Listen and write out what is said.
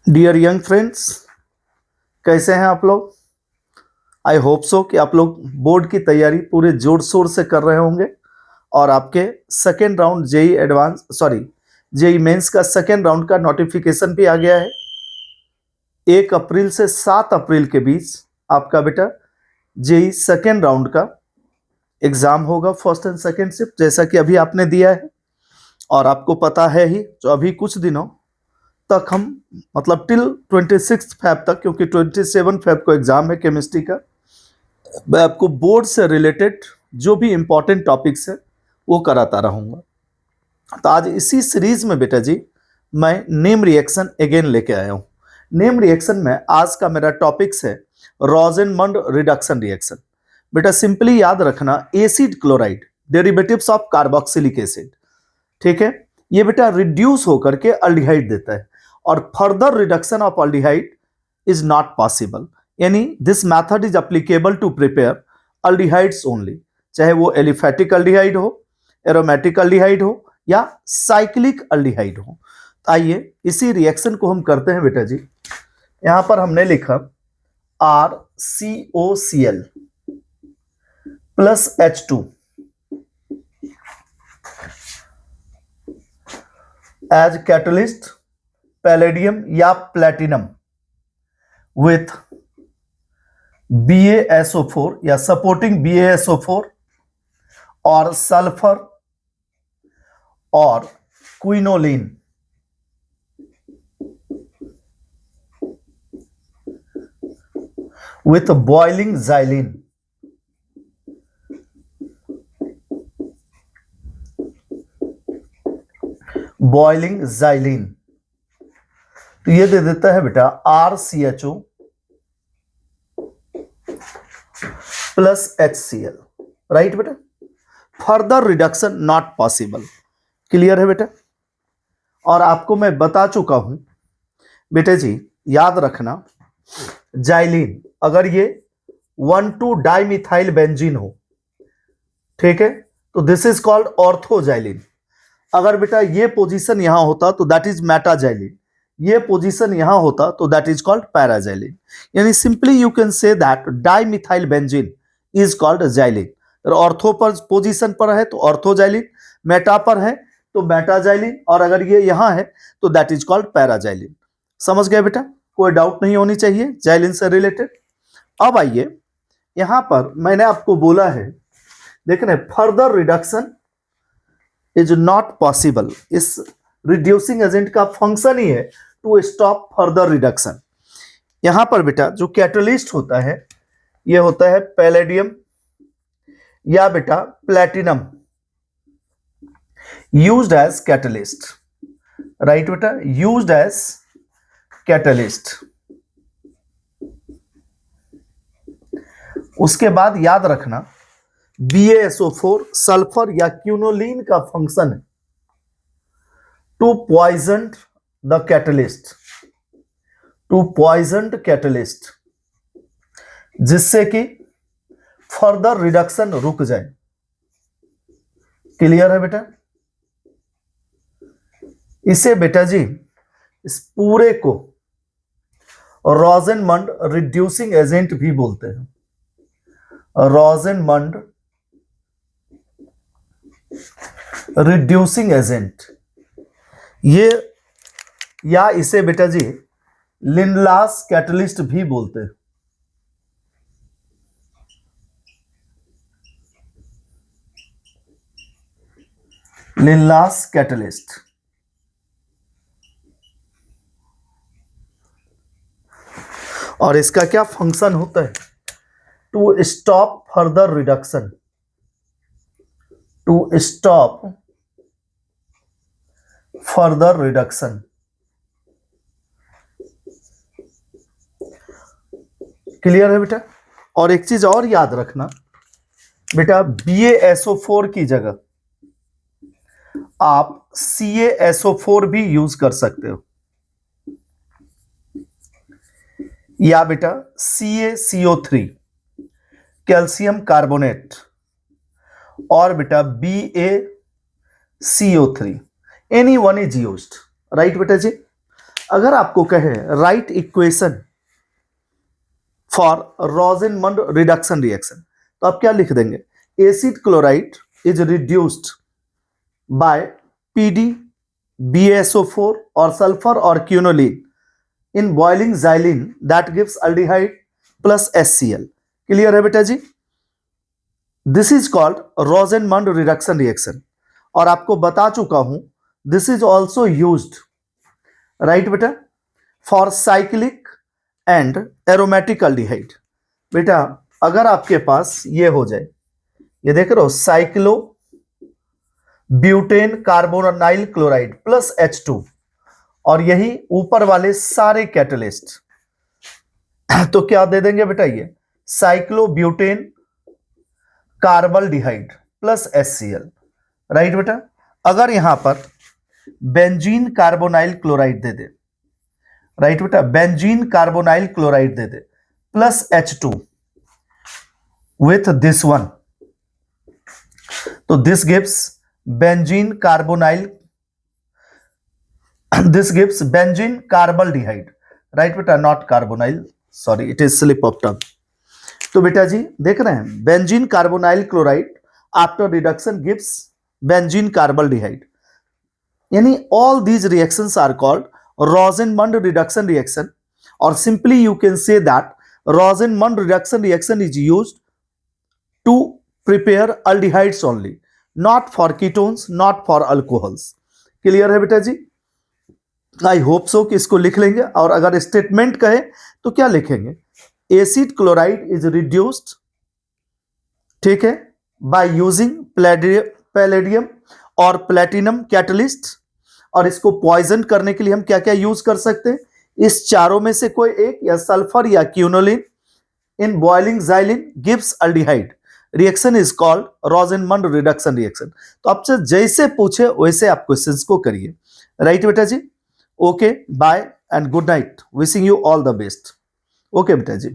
Dear young friends, कैसे हैं आप लोग। आई होप सो कि आप लोग बोर्ड की तैयारी पूरे जोर शोर से कर रहे होंगे और आपके second round JEE advanced JEE mains का सेकेंड राउंड का नोटिफिकेशन भी आ गया है। 1 अप्रैल से 7 अप्रैल के बीच आपका बेटा जेई सेकेंड राउंड का एग्जाम होगा, फर्स्ट एंड सेकेंड शिफ्ट, जैसा कि अभी आपने दिया है। और आपको पता है ही, जो अभी कुछ दिनों तक हम मतलब टिल 26 फेब तक, क्योंकि 27 फेब को एग्जाम है केमिस्ट्री का, मैं आपको बोर्ड से रिलेटेड जो भी इंपॉर्टेंट टॉपिक्स है वो कराता रहूँगा। तो आज इसी सीरीज में बेटा जी मैं नेम रिएक्शन अगेन लेके आया हूँ। नेम रिएक्शन में आज का मेरा टॉपिक्स है रोजेनमंड रिडक्शन रिएक्शन। बेटा सिंपली याद रखना, acid chloride derivatives of carboxylic acid, ठीक है। ये बेटा रिड्यूस होकर के अल्डिहाइड देता है और further reduction of aldehyde is not possible, यानी this method is applicable to prepare aldehydes only, चाहे वो एलिफेटिक अल्डिहाइड हो, एरोमेटिक अल्डिहाइड हो या साइक्लिक अल्डिहाइड हो। आइए इसी रिएक्शन को हम करते हैं बेटा जी। यहां पर हमने लिखा RCOCl plus H2 as catalyst palladium या प्लेटिनम विथ BaSO4 या सपोर्टिंग BaSO4 और सल्फर और quinoline with boiling xylene, boiling xylene। तो ये दे देता है बेटा RCHO प्लस HCl, राइट बेटा। Further reduction not possible, clear है बेटा। और आपको मैं बता चुका हूं बेटे जी, याद रखना जाइलिन अगर ये 1,2-डाइमिथाइल बेंजीन हो, ठीक है, तो दिस इज कॉल्ड ऑर्थोजाइलिन। अगर बेटा ये पोजीशन यहां होता तो दैट इज मेटाजाइलिन, ये पोजीशन यहां होता तो दैट इज कॉल्ड पैराजाइलिन। यानी simply you can say that dimethyl benzene is called xylene. Ortho पर पोजीशन पर है तो ऑर्थोजाइलिन, मेटा पर है तो मेटाजाइलिन, और अगर ये यहां है तो दैट इज कॉल्ड पैराजाइलिन। समझ गए बेटा, कोई डाउट नहीं होनी चाहिए जाइलिन से रिलेटेड। अब आइए, यहां पर मैंने आपको बोला है, देख रहे, further reduction is not possible. इस रिड्यूसिंग एजेंट का फंक्शन ही है टू स्टॉप फर्दर रिडक्शन। यहां पर बेटा जो कैटलिस्ट होता है ये होता है पैलेडियम या बेटा platinum used as catalyst, right बेटा, यूज्ड एज कैटलिस्ट। उसके बाद याद रखना BaSO4 सल्फर या क्यूनोलिन का फंक्शन है to poison the catalyst, to poison catalyst, जिससे कि फर्दर रिडक्शन रुक जाए। क्लियर है बेटा। इसे बेटा जी, इस पूरे को रोजेनमंड रिड्यूसिंग एजेंट भी बोलते हैं, रोजेनमंड रिड्यूसिंग एजेंट। ये या इसे बेटा जी लिनलास कैटलिस्ट भी बोलते हैं। Lindlar's catalyst. और इसका क्या फंक्शन होता है? To stop further reduction, to stop further reduction. Clear है बेटा। और एक चीज और याद रखना बेटा, BaSO4 की जगह आप CaSO4 भी यूज कर सकते हो, या बेटा CaCO3 कैल्शियम कार्बोनेट, और बेटा BaCO3, any one is used, right बेटा जी। अगर आपको कहे right equation for Rosenmund reduction reaction, तो आप क्या लिख देंगे? Acid chloride is reduced by PD, BaSO4 और सल्फर और quinoline in boiling xylene that gives aldehyde plus HCl. Clear है बेटा जी? This is called Rosenmund reduction reaction, और आपको बता चुका हूं this is also used, right बेटा, for cyclic and aromatic aldehyde. बेटा अगर आपके पास ये हो जाए, ये देख रहे हो, cyclo butane carbonyl chloride plus H2, और यही ऊपर वाले सारे कैटलिस्ट, तो क्या दे देंगे बेटा? ये cyclobutane carbaldehyde plus HCl, right बेटा। अगर यहां पर बेंजीन कार्बोनाइल क्लोराइड दे दे, राइट बेटा, बेंजीन कार्बोनाइल क्लोराइड दे दे plus H2 with this one, तो this gives benzene carbonyl, this gives benzene carbaldehyde, right बेटा, not carbonyl, sorry it is slip of tongue। तो बेटा जी देख रहे हैं, benzene carbonyl chloride after reduction gives benzene carbaldehyde, यानी all these reactions are called Rosenmund reduction reaction, और simply you can say that Rosenmund reduction reaction is used to prepare aldehydes only, not for ketones, not for alcohols. Clear है बेटा जी? I hope so कि इसको लिख लेंगे, और अगर statement कहे तो क्या लिखेंगे? एसिड क्लोराइड इज रिड्यूस्ड, ठीक है, बाय यूजिंग पैलेडियम और प्लेटिनम कैटलिस्ट, और इसको पॉइजन करने के लिए हम क्या क्या यूज कर सकते हैं? इस चारों में से कोई एक, या सल्फर या quinoline in boiling xylene gives aldehyde, reaction is called Rosenmund reduction reaction. तो आपसे जैसे पूछे वैसे आप क्वेश्चंस को करिए, राइट बेटा जी? Okay, bye and good night, wishing you all the best. Okay बेटा जी।